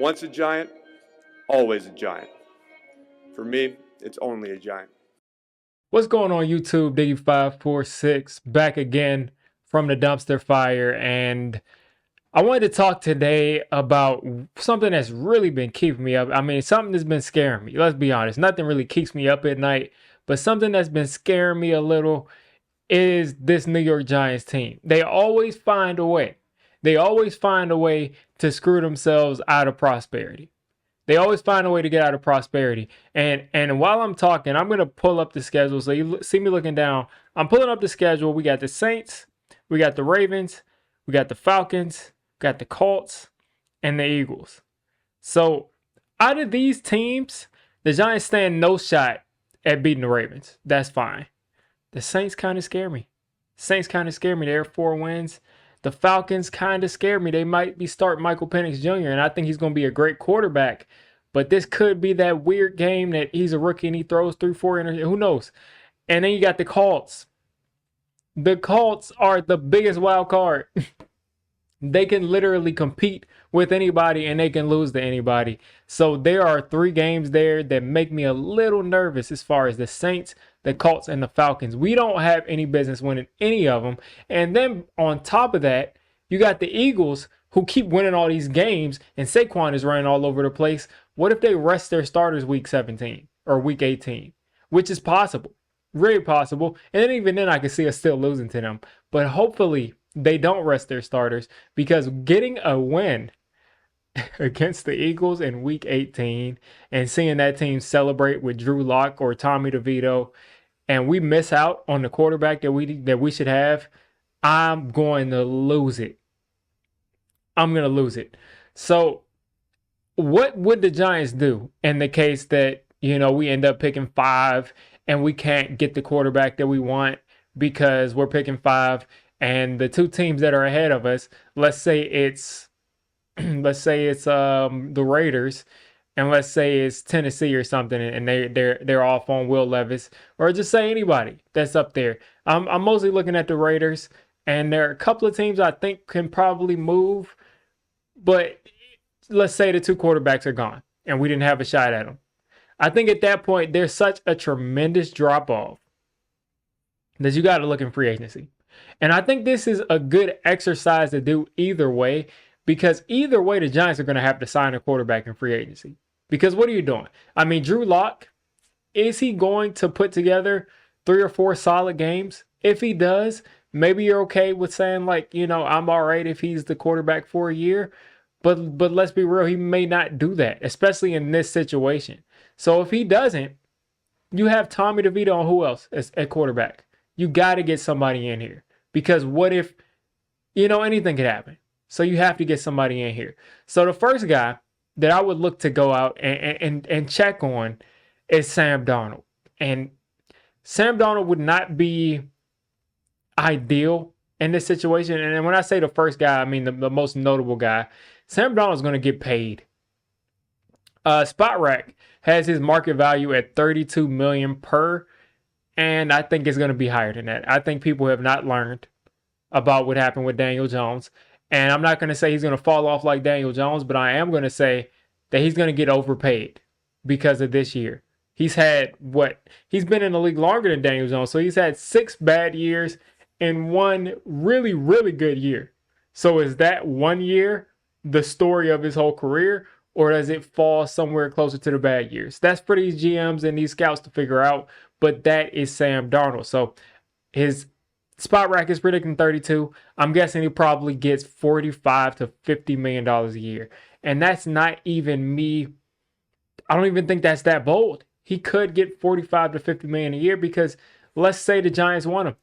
Once a giant, always a giant. For me, it's only a giant. What's going on YouTube? Diggy546 back again from the dumpster fire, and I wanted to talk today about something that's really been keeping me up. I mean, something that's been scaring me. Let's be honest. Nothing really keeps me up at night, but something that's been scaring me a little is this New York Giants team. They always find a way. They always find a way to screw themselves out of prosperity. They always find a way to get out of prosperity. And while I'm talking, I'm going to pull up the schedule. So you see me looking down. I'm pulling up the schedule. We got the Saints. We got the Ravens. We got the Falcons. We got the Colts. And the Eagles. So out of these teams, the Giants stand no shot at beating the Ravens. That's fine. The Saints kind of scare me. They're 4 wins. The Falcons kind of scare me. They might be starting Michael Penix Jr., and I think he's going to be a great quarterback. But this could be that weird game that he's a rookie and he throws 3-4 interceptions. Who knows? And then you got the Colts. The Colts are the biggest wild card. They can literally compete with anybody and they can lose to anybody. So there are 3 games there that make me a little nervous as far as the Saints, the Colts, and the Falcons. We don't have any business winning any of them. And then on top of that, you got the Eagles who keep winning all these games and Saquon is running all over the place. What if they rest their starters week 17 or week 18, which is possible, very possible. And then even then I can see us still losing to them. But hopefully they don't rest their starters, because getting a win against the Eagles in week 18 and seeing that team celebrate with Drew Lock or Tommy DeVito, and we miss out on the quarterback that we should have, I'm going to lose it. So what would the Giants do in the case that, we end up picking 5 and we can't get the quarterback that we want because we're picking 5? And the 2 teams that are ahead of us, let's say it's the Raiders, and let's say it's Tennessee or something, and they're off on Will Levis, or just say anybody that's up there. I'm mostly looking at the Raiders, and there are a couple of teams I think can probably move, but let's say the 2 quarterbacks are gone, and we didn't have a shot at them. I think at that point there's such a tremendous drop off that you got to look in free agency. And I think this is a good exercise to do either way, because either way, the Giants are going to have to sign a quarterback in free agency. Because what are you doing? I mean, Drew Lock, is he going to put together 3 or 4 solid games? If he does, maybe you're okay with saying, I'm all right if he's the quarterback for a year. But let's be real, he may not do that, especially in this situation. So if he doesn't, you have Tommy DeVito and who else at quarterback? You got to get somebody in here, because what if, anything could happen. So you have to get somebody in here. So the first guy that I would look to go out and check on is Sam Darnold. And Sam Darnold would not be ideal in this situation. And when I say the first guy, I mean the most notable guy. Sam Darnold is going to get paid. Spot Rack has his market value at $32 million per. And I think it's going to be higher than that. I think people have not learned about what happened with Daniel Jones. And I'm not going to say he's going to fall off like Daniel Jones, but I am going to say that he's going to get overpaid because of this year. He's been in the league longer than Daniel Jones. So he's had 6 bad years and 1 really, really good year. So is that 1 year the story of his whole career? Or does it fall somewhere closer to the bad years? That's for these GMs and these scouts to figure out. But that is Sam Darnold. So his Spot Rack is predicting 32. I'm guessing he probably gets $45 to $50 million a year. And that's not even me. I don't even think that's that bold. He could get $45 to $50 million a year, because let's say the Giants want him.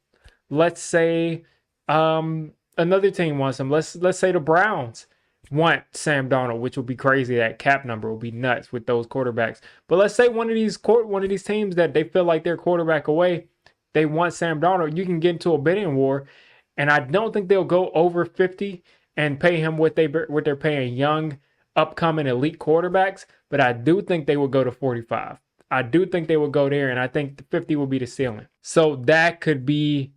Let's say another team wants him. Let's say the Browns want Sam Darnold, which would be crazy. That cap number will be nuts with those quarterbacks. But let's say one of these teams that they feel like they're quarterback away, they want Sam Darnold. You can get into a bidding war, and I don't think they'll go over 50 and pay him what they're paying young, upcoming elite quarterbacks. But I do think they will go to 45. I do think they will go there, and I think the 50 will be the ceiling. So that could be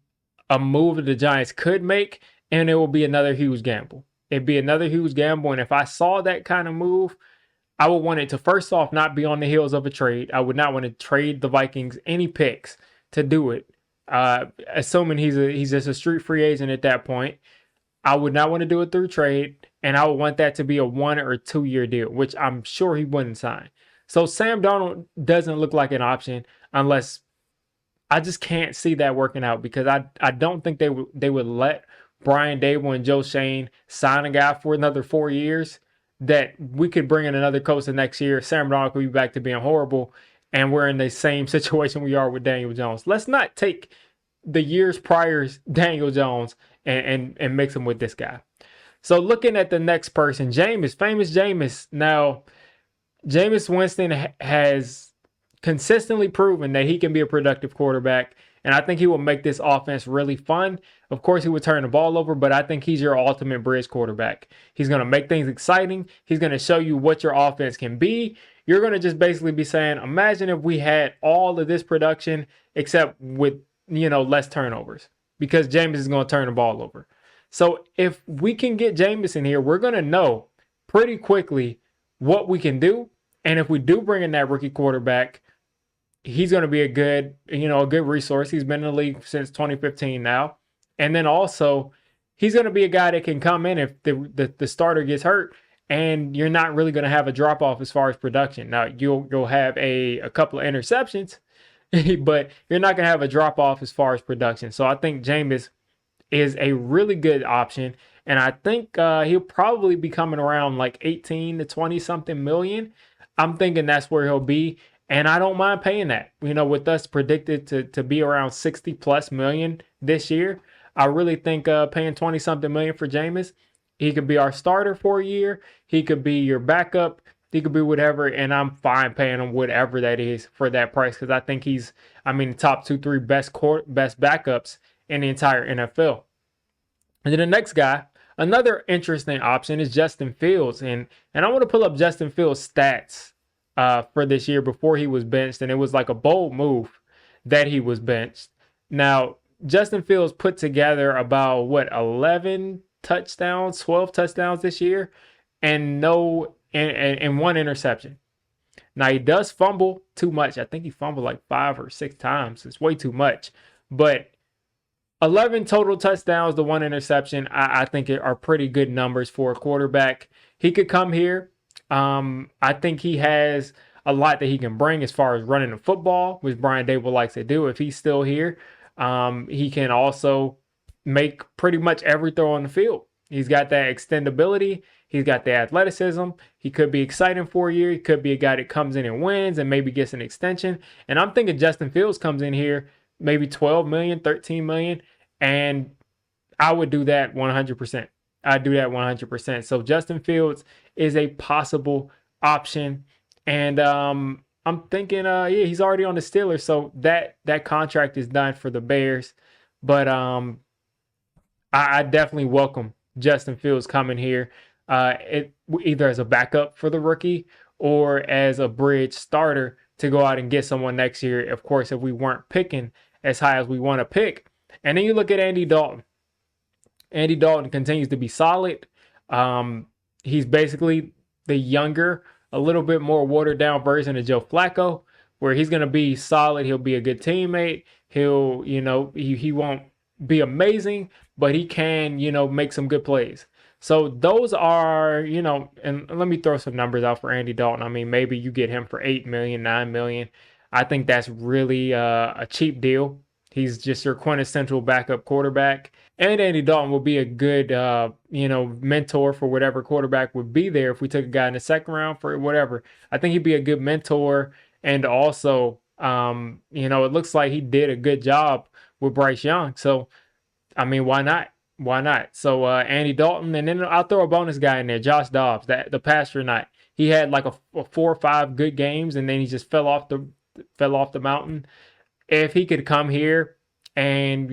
a move that the Giants could make, and it will be another huge gamble. It'd be another huge gamble. And if I saw that kind of move, I would want it to first off not be on the heels of a trade. I would not want to trade the Vikings any picks to do it. Assuming he's just a street free agent at that point. I would not want to do it through trade, and I would want that to be a 1 or 2 year deal, which I'm sure he wouldn't sign. So Sam Darnold doesn't look like an option unless I just can't see that working out, because I don't think they would let Brian Dable and Joe Shane sign a guy for another 4 years. That we could bring in another coach the next year. Sam Darnold could be back to being horrible, and we're in the same situation we are with Daniel Jones. Let's not take the years prior Daniel Jones and mix him with this guy. So looking at the next person, famous Jameis. Now, Jameis Winston has consistently proven that he can be a productive quarterback, and I think he will make this offense really fun. Of course, he would turn the ball over, but I think he's your ultimate bridge quarterback. He's going to make things exciting. He's going to show you what your offense can be. You're going to just basically be saying, imagine if we had all of this production except with, less turnovers, because Jameis is going to turn the ball over. So if we can get Jameis in here, we're going to know pretty quickly what we can do. And if we do bring in that rookie quarterback, he's going to be a good resource. He's been in the league since 2015 now. And then also, he's going to be a guy that can come in if the starter gets hurt, and you're not really going to have a drop-off as far as production. Now, you'll have a couple of interceptions, but you're not going to have a drop-off as far as production. So I think Jameis is a really good option, and I think he'll probably be coming around like 18 to 20-something million. I'm thinking that's where he'll be. And I don't mind paying that. With us predicted to be around 60+ million this year, I really think paying 20-something million for Jameis, he could be our starter for a year. He could be your backup. He could be whatever, and I'm fine paying him whatever that is for that price, because I think he's, the top 2-3 best backups in the entire NFL. And then the next guy, another interesting option, is Justin Fields, and I want to pull up Justin Fields' stats for this year before he was benched, and it was like a bold move that he was benched. Now, Justin Fields put together about 11 touchdowns, 12 touchdowns this year, and one interception. Now, he does fumble too much. I think he fumbled like 5 or 6 times. It's way too much. But 11 total touchdowns to 1 interception, I think are pretty good numbers for a quarterback. He could come here. I think he has a lot that he can bring as far as running the football, which Brian Dable likes to do if he's still here. He can also make pretty much every throw on the field. He's got that extendability. He's got the athleticism. He could be exciting for a year. He could be a guy that comes in and wins and maybe gets an extension. And I'm thinking Justin Fields comes in here, maybe 12 million, 13 million, and I would do that 100%. I'd do that 100%. So Justin Fields is a possible option. And I'm thinking, he's already on the Steelers, so that contract is done for the Bears. But I definitely welcome Justin Fields coming here, either as a backup for the rookie or as a bridge starter to go out and get someone next year. Of course, if we weren't picking as high as we want to pick. And then you look at Andy Dalton. Andy Dalton continues to be solid. He's basically the younger, a little bit more watered down version of Joe Flacco, where he's going to be solid. He'll be a good teammate. He'll, he won't be amazing, but he can, make some good plays. So those are, and let me throw some numbers out for Andy Dalton. Maybe you get him for $8 million, $9 million. I think that's really a cheap deal. He's just your quintessential backup quarterback. And Andy Dalton will be a good, mentor for whatever quarterback would be there if we took a guy in the second round for whatever. I think he'd be a good mentor. And also, it looks like he did a good job with Bryce Young. So, why not? Why not? So, Andy Dalton, and then I'll throw a bonus guy in there, Josh Dobbs, the passer night. He had like a 4 or 5 good games, and then he just fell off the mountain. If he could come here and,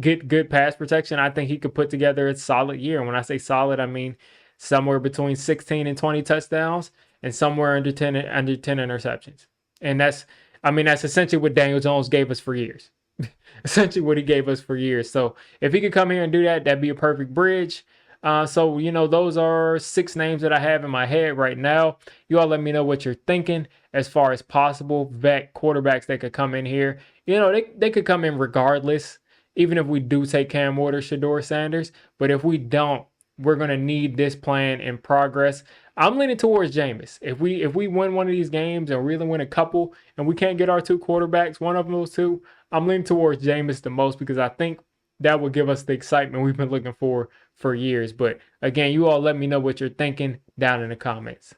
get good pass protection, I think he could put together a solid year. And when I say solid, I mean somewhere between 16 and 20 touchdowns and somewhere under 10 interceptions. And that's essentially what Daniel Jones gave us for years. Essentially what he gave us for years. So if he could come here and do that, that'd be a perfect bridge. So, those are 6 names that I have in my head right now. You all let me know what you're thinking as far as possible vet quarterbacks that could come in here. They could come in regardless, even if we do take Cam Ward or Shador Sanders. But if we don't, we're going to need this plan in progress. I'm leaning towards Jameis. If we win one of these games and really win a couple and we can't get our 2 quarterbacks, one of those two, I'm leaning towards Jameis the most because I think that will give us the excitement we've been looking for years. But again, you all let me know what you're thinking down in the comments.